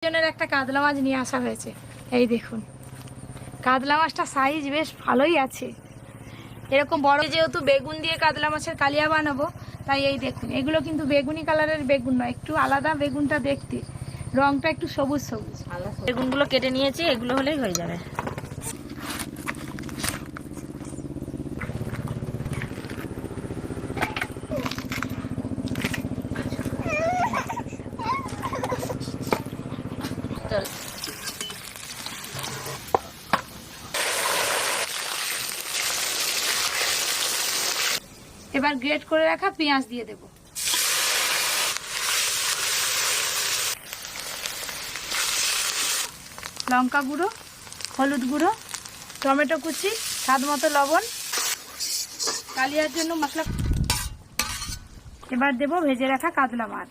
জনের একটা কাতলা মাছ নিয়ে আসা হয়েছে। এই দেখুন, কাতলা মাছটা সাইজ বেশ ভালোই আছে। এরকম বড়, যেহেতু বেগুন দিয়ে কাতলা মাছের কালিয়া বানাবো, তাই এই দেখুন, এগুলো কিন্তু বেগুনি কালারের বেগুন নয়, একটু আলাদা বেগুনটা দেখতে, রংটা একটু সবুজ সবুজ। বেগুনগুলো কেটে নিয়েছি, এগুলো হলেই হয়ে যাবে। এবার গ্রেট করে রাখা পেঁয়াজ দিয়ে দেব। লঙ্কা গুঁড়ো, হলুদ গুঁড়ো, টমেটো কুচি, স্বাদ মতো লবণ, কালিয়ার জন্য মশলা। এবার দেব ভেজে রাখা কাতলা মাছ।